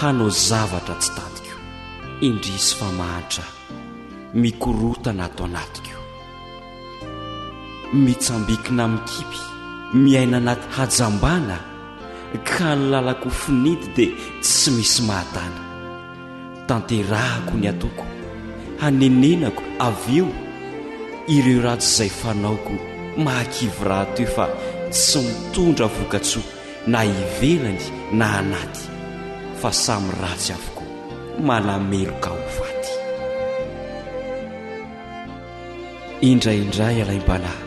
hanao zavatra tsy tadiko indrisy famahatra mikorotana ato anatiko mitsambikina mikipy miaina anaty hajambana ka ny lalako finidy dia tsy misy mahatana tanterahako ny atoko hanenenako avy eo ireo ratsy izay fanaoko mahakivy raha teo fa tsy mitondra vokatsoa na ivelany na anaty fa samy ratsy avokoa manameloka ho faty. Indraindray alaim-panahy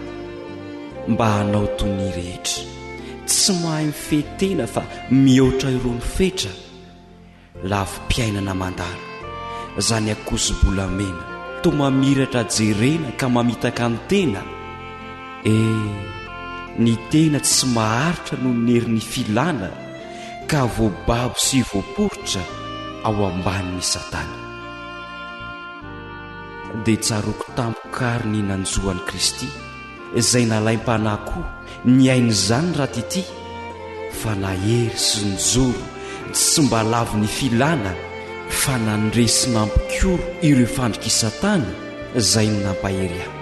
mba hanao tony rehetra tsy mahay mifetena fa mihoatra irony fetra lavi-piainana mandalo zany akoso-bolamena to mamiratra jerena ka mamitaka ny tena ny tena tsy maharitra no nerin'ny filana ka voababo sy voaporitra ao ambanin'ny satana dia tsaroko tampokary ny nanjoan'i Kristy izay nalaim-panahy koa ny ainy zany raha tity fa nahery sy nijoro tsy mba lavo ny filana fa nanresy nampikoro ireo fandrikisatany izay ny nampahery aho.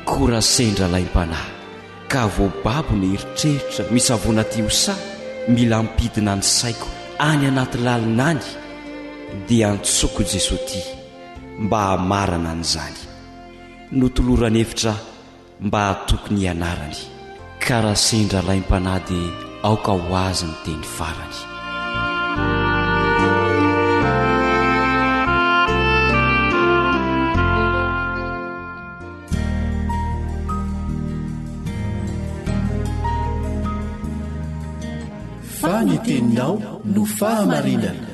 Kora sendra laim-panahy ka voababo ny eritreritra misavoana ty hosa mila mpidina ny saiko any anaty lalinany dia antsoko Jesosy ty mba hamarana an'izany. Notolorany hevitra mba hatoky ny anarany ka raha sendra laim-panahy dia aoka ho azy ny teny farany. Faniteninao no fahamarinana.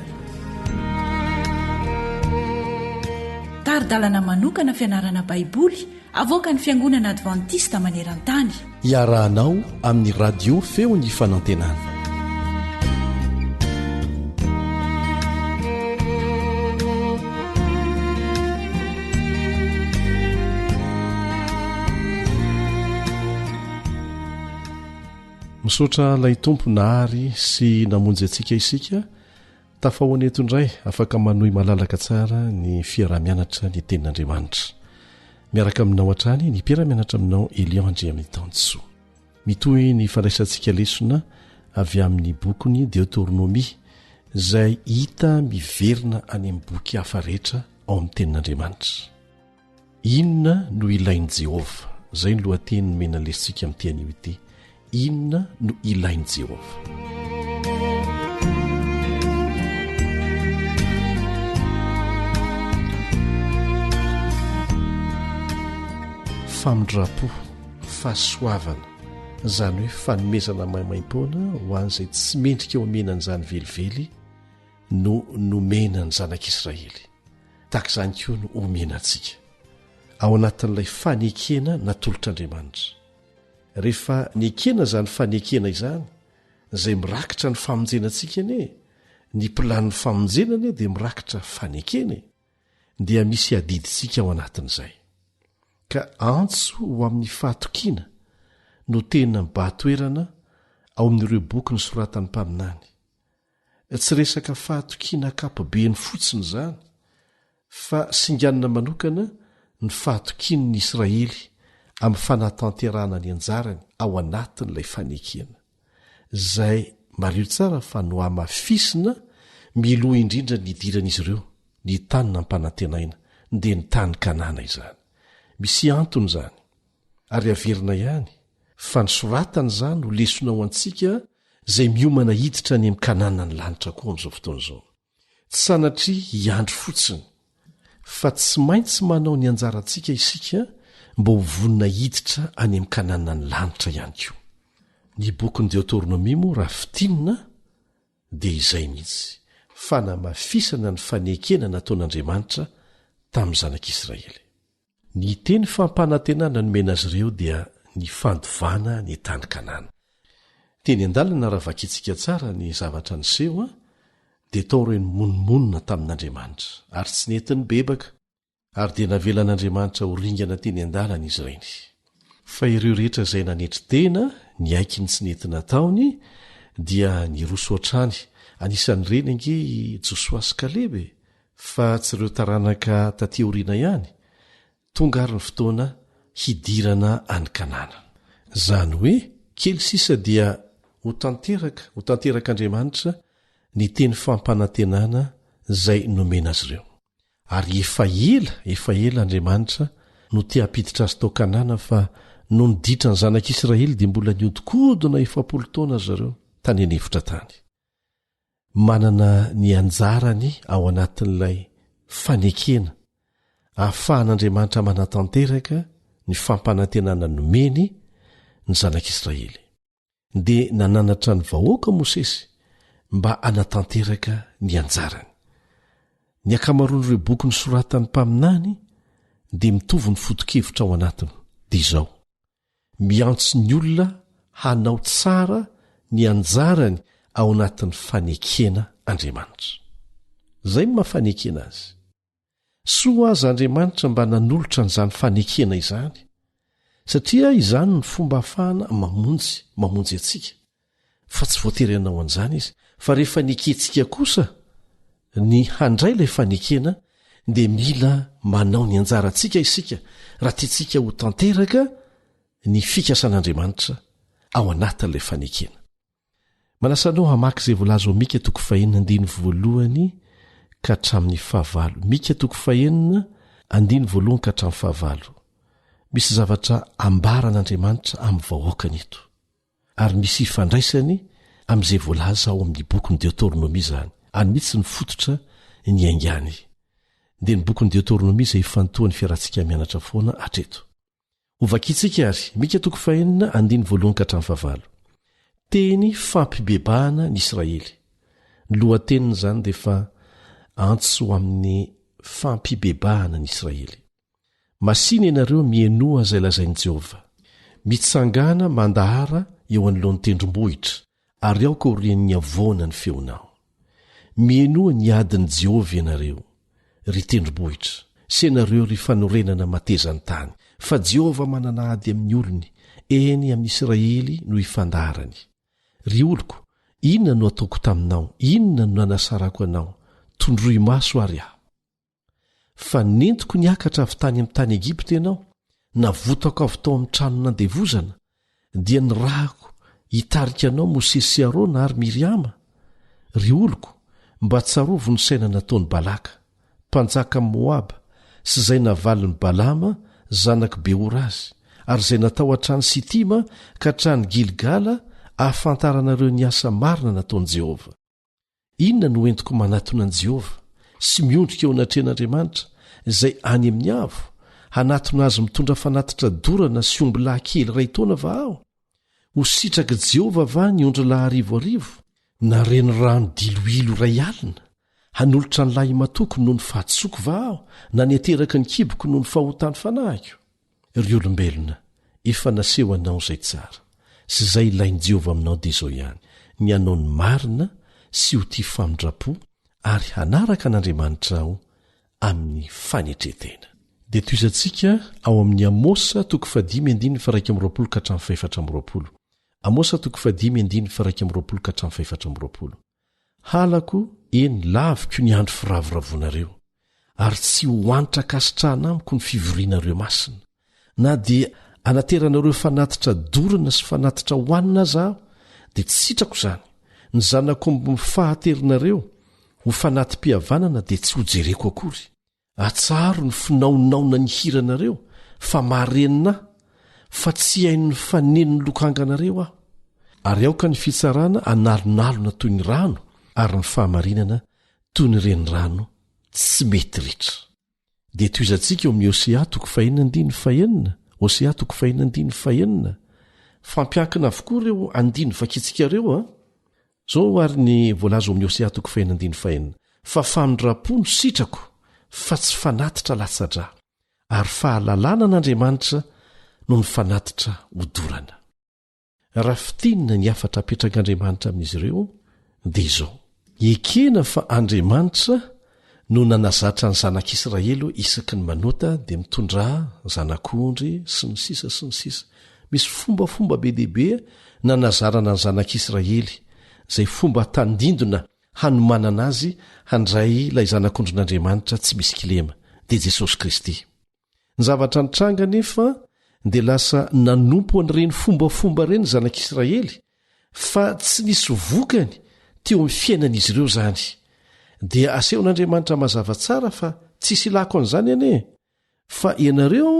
Taridalana manokana fianarana baiboly avoaka ny Fiangonana Adventista maneran-tany. Iarahanao amin'ny radio feo ny fanantenana. Misaotra lay tompo nahary sy namonjy antsika isika tafahoaneto indray afaka manohy malalaka tsara ny fiarah-mianatra ny tenin'Andriamanitra. Miaraka aminao hatrany ny mpiara-mianatra aminao Elion Andriamitantsoa. Mitohy ny fandraisantsika lesona avy amin'ny bokony Deutéronomie izay hita miverina any amin'ny boky hafa rehetra ao amin'ny tenin'Andriamanitra. Inona no ilain'i Jehova? Izay ny lohateny nomena lesitsika amin'ny tean'io ity. Inona no ilain'i Jehova? Famindrapo, fahasoavana, izany hoe fanomezana maimaimpona ho an'izay tsy mendrika eo amenan'izany velively no nomena ny zanak'Israely. Tahaka izany koa no omena antsika ao anatin'ilay fanekena natolotr'Andriamanitra. Rehefa niekena izany fanekena izany izay mirakitra ny famonjenantsika anie, ny mpilan'ny famonjenany dia mirakitra fanekena, dia misy adiditsika ao anatin'izay. Ka antso ho amin'ny fahatokiana no tena mibahatoerana ao amin'ireo boky nosoratan'ny mpaminany. Tsy resaka fahatokiana kapobeny fotsiny izany, fa singanina manokana ny fahatokian'ny Israely amin'ny fanatanterahana ny anjarany ao anatin'ilay fanekena. Izay mario tsara fa no hamafisina miloha indrindra ny idiran'izy ireo ny tany nampanantenaina dia ny tany Kanana izany. Misy antony izany, ary averina ihany fa nisoratana izany ho lesona ho antsika izay miomana hiditra any amin'ny Kanana ny lanitra koa amin'izao fotoana izao. Tsy sanatria hiandro fotsiny, fa tsy maintsy manao ny anjarantsika isika mba ho vonina hiditra any amin'ny Kanana ny lanitra ihany koa. Ny bokin'ny Deutéronomie moa raha fitinina dia izay mihitsy, fanamafisana ny fanekena nataon'Andriamanitra tamin'ny zanak'Israely. Ny teny fampanantenana nomena azy ireo dia ny fandovana ny tany Kanana. Teny an-dalana raha vakitsika tsara ny zavatra niseho dia tao ireny monomonina tamin'Andriamanitra ary tsy nentiny bebaka, ary dia navelan'Andriamanitra ho ringana teny an-dalana izy ireny. Fa ireo rehetra izay nanetry tena ny aiky ny tsy nentina taony dia niroso hatrany. Anisan'ireny ange Josoa sy Kalebe, fa tsy ireo taranaka taty aoriana ihany. Tonga ary ny fotoana hidirana any Kanana. Izany hoe kely sisa dia ho tanterak'Andriamanitra ny teny fampanantenana izay nomena azy ireo. Ary efa ela Andriamanitra no te hampiditra azy tao Kanana, fa no niditra ny zanak'Israely dia mbola niodikodina 40 taona azy ireo tany anefitra tany. Manana ny anjarany ao anatin'ilay fanekena ahafahan'Andriamanitra manatanteraka ny fampanantenana nomeny ny zanak'Israely. Dia nananatra ny vahoaka Mosesy mba anatanteraka ny anjarany. Ny akamaroan'ireo boky nosoratan'ny mpaminany dia mitovy ny foto-kevitra ao anatiny, dia izao: miantso ny olona hanao tsara ny anjarany ao anatin'ny fanekena Andriamanitra. Izay mahafanekena azy. Soa azy Andriamanitra mba nanolotra n'izany fanekena izany, satria izany ny fomba ahafahana mamonjy antsika. Fa tsy voatery ianao an'izany izy, fa rehefa niketsika kosa ny handray ilay fanekena dia mila manao ny anjarantsika isika raha tiantsika ho tanteraka ny fikasan'Andriamanitra ao anatin'ilay fanekena. Manasanao hamaky izay voalaza ao Mika 4:1 ka hatramin'ny 5. Mika 4:1 ka hatramin'ny 5. Misy zavatra ambaran'Andriamanitra amin'ny vahoakany eto, ary misy ifandraisany amin'izay voalaza ao amin'ny bokyny Deutéronomie izany, ary mitsy ny fototra ny aingany. Dia ny bokyny Deutéronomie izay ifantohan'ny fiarantsika mianatra foana hatreto. Ovakitsika ary Mika 4:1 ka hatramin'ny 5. Teny fampibebahana ny Israely. Ny lohateniny izany dia fa antso amin'ny fampibebahana ny Israely. Masiny ianareo mienoa izay lazain'i Jehova, mitsangana mandahara eo anoloan'ny tendrombohitra, ary aoka orian'ny avoana ny feonao. Mienoa ny adin'i Jehova ianareo, ry tendrombohitra, sy ianareo ry fanorenana matezany tany, fa Jehova manana ady amin'ny olony, eny amin'ny Israely no ifandaharany. Ry oloko, inona no ataoko taminao? Inona no nanasarako anao? Tondroy maso ary aho. Fa nentiko niakatra avy tany amin'ny tany Egipta ianao, navotako avy tao amin'ny trano nandevozana, dia ny rahako hitarika anao Mosesy sy Arona ary Miriama. Ry oloko, mba tsarovo ny saina nataony Balaka, mpanjaka Moaba, sy izay navaliny Balama zanaky Beora azy, ary izay natao hatrany Sitima ka hatrany Gilgala, ahafantaranareo ny asa marina nataon'i Jehova. Inona no entiko manatona an'i Jehova sy miondrika eo anatrehan'Andriamanitra izay any amin'ny avo, hanatona azy mitondra fanatitra dorana sy omby lahy kely ray taona va aho? Ho sitraky Jehova va ny ondry lahy arivoarivo, na reny rano diloilo ray alina? Hanolotra ny lahy matoko noho ny fahatsoko va aho, na ny ateraka ny kiboko noho ny fahotany fanahiko? Ry olombelona, efa naseho anao izay tsara, sy izay ilain'i Jehova aminao dia izao ihany, ny anao ny marina sy ho tia famindrapo, ary hanaraka an'Andriamanitra aho amin'ny fanetretena. Dia toizantsika ao amin'ny Amosa 5:1 ka hatramin'ny 4. Amosa 5:1 ka hatramin'ny 4. Halako eny laviko ny andro firavoravonareo, ary tsy ho antitra kasitrahana amiko ny fivorianareo masina, na dia anateranareo fanatitra dorana sy fanatitra hoanina azaho, dia tsy sitrako izany. Ny zanako omby mifahaterinareo ho fanatim-pihavanana dia tsy ho jereko akory. Atsaro ny finaonaona ny hiranareo, fa maharenina, fa tsy haino ny fanenony lokanganareo aho. Ary aoka ny fitsarana analonalona toy ny rano, ary ny fahamarinana toy ny renirano tsy mety ritra. Dia toizantsika eo amin'ny Hosea 4:1. Hosea 4:1. Fampiankina avokoa ireo andiny vakitsika reo zao ary ny voalaza ao amin'ny Hosea 4:1. Fa famindrapo no sitrako, fa tsy fanatitra latsa-drà, ary fahalalana an'Andriamanitra no ny fanatitra hodorana. Raha fitinina ny afatra apetrak'Andriamanitra amin'izy ireo dia izao: ekena fa Andriamanitra no nanazatra ny zanak'Israely isaky ny manota dia mitondra zanak'ondry sy ny sisa sy ny sisa. Misy fombafomba be dehibe nanazarana ny zanak'Israely, izay fomba tandindona hanomanana azy handray ilay zanak'ondrin'Andriamanitra tsy misy kilema, dia Jesosy Kristy. Ny zavatra nitranga nefa dia lasa nanompo an'ireny fombafomba ireny zanak'Israely, fa tsy nisy vokany teo amin'ny fiainan'izy ireo izany. Dia asehon'Andriamanitra mazava tsara fa tsisy ilako an'izany ane, fa ianareo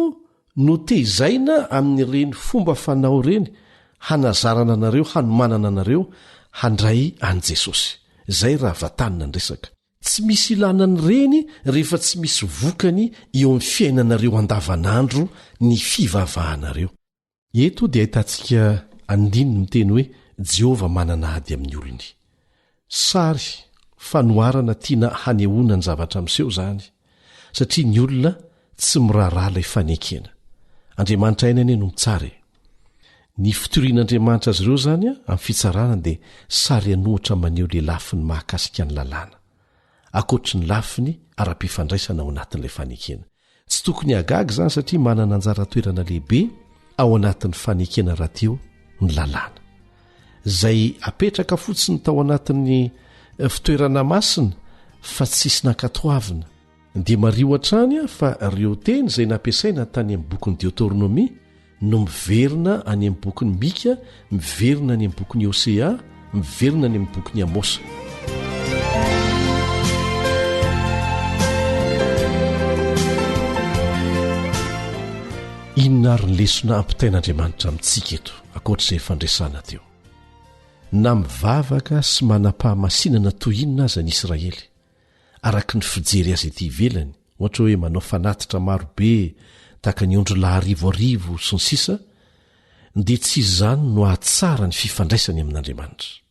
no tehizaina amin'ireny fomba fanao ireny, hanazarana anareo, hanomanana anareo handray an' Jesosy. Izay raha vatanina ny resaka. Tsy misy ilana ny reny rehefa tsy misy vokany eo amin'ny fiainanareo andavanandro ny fivavahanareo. Eto dia ahitantsika andininy miteny hoe Jehova manana ady amin'ny olony. Sary fanoharana tiana hanehoana ny zavatra miseho izany, satria ny olona tsy miraharaha ilay fanekena. Andriamanitra ainany no mitsara. Ny fitorian'Andriamanitra azy ireo izany amin'ny fitsarana dia sary anohitra maneho ilay lafiny mahakasika ny lalàna, akoatry ny lafiny ara-pifandraisana ao anatin'ilay fanekena. Tsy tokony hagaga izany satria manana anjara toerana lehibe ao anatin'ny fanekena rahateo ny lalàna. izay apetraka fotsiny tao anatin'ny fitoerana masina fa tsisy nankatoavina dia mario hatrany a fa ireo teny izay nampiasaina tany amin'ny bokin'ny Deutéronomie no miverina any amin'ny bokin'ny Mika, miverina any amin'ny bokin'ny Hosea, miverina any amin'ny bokin'ny Amosa. Inona ary ny lesona ampitain'Andriamanitra amintsika eto ankoatr'izay fandresana teo? Na mivavaka sy manam-pahamasinana toy inona aza ny Israely araka ny fijery azy ety ivelany, ohatra hoe manao fanatitra marobe tahaka ny ondro laharivoarivo sy ny sisa, dia tsy izany no ahatsara ny fifandraisany amin'Andriamanitra.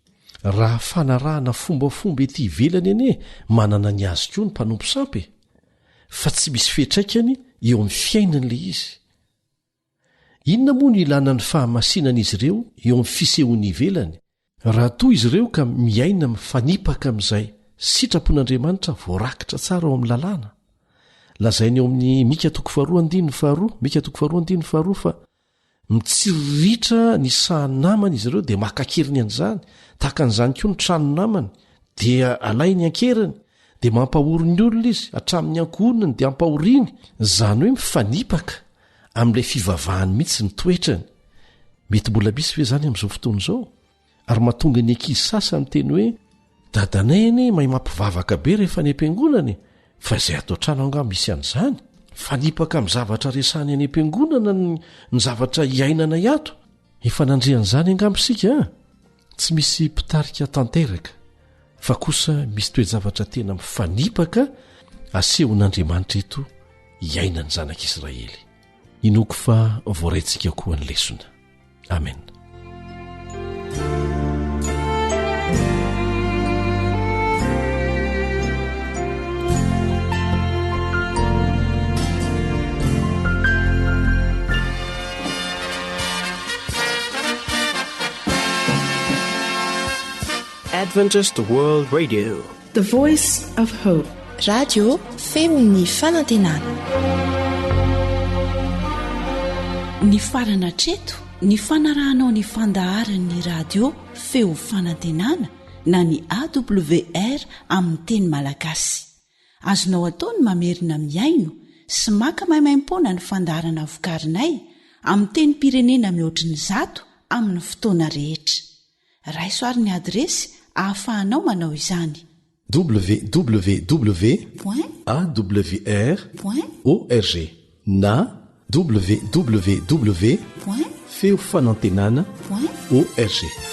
Raha fanarahana fombafomba ety ivelany anie manana ny azy koa ny mpanompo sampy, fa tsy misy fiantraikany eo amin'ny fiainan'ilay izy. Inona moa no ilana ny fahamasinan'izy ireo eo amin'ny fisehoany ivelany? Raha toy izy ireo ka miaina mifanipaka amin'izay sitrapon'Andriamanitra voarakitra tsara ao amin'ny lalàna. Lazainy eo amin'ny Mika 2:2 fa mitsiriritra ny sahan'ny namany izy ireo dia makakeriny an'izany, tahaka an'izany koa ny tranony namany dia alainy ankeriny, dia mampahory ny olona izy hatramin'ny ankohonany dia ampahoriany, izany hoe mifanipaka amin'ilay fivavahany mihitsy ny toetrany. Mety mbola misy ve zany amin'izao fotoana izao? Ary mahatonga ny ankizy sasany teny hoe dadanay anie mahay mampivavaka be rehefa any am-piangonana, fa izay atao trano angamba misy an'izany. Fanipaka amin'ny zavatra resahany any am-piangonana ny zavatra iainana iato. Efa nandrean'izany angamba isika, tsy misy mpitarika tanteraka, fa kosa misy toe-javatra tena mifanipaka asehon'Andriamanitra eto iainany zanak'Israely. Inoko fa voaraintsika koa ny lesona. Amen. Adventist World Radio, The Voice of Hope. Radio feony fanantenana. Ny farana treto ny fanarahanao ny fandaharan'ny radio feo fanantenana na ny AWR amin'ny teny malagasy. Azonao atao ny mamerina miaino sy maka maimaim-pona ny fandaharana vokarinay amin'ny teny pirenena mihoatriny 100 amin'ny fotoana rehetra. Raisoaryn'ny adresy ahafahanao manao izany: www.awr.org na www.feofanantenana.org.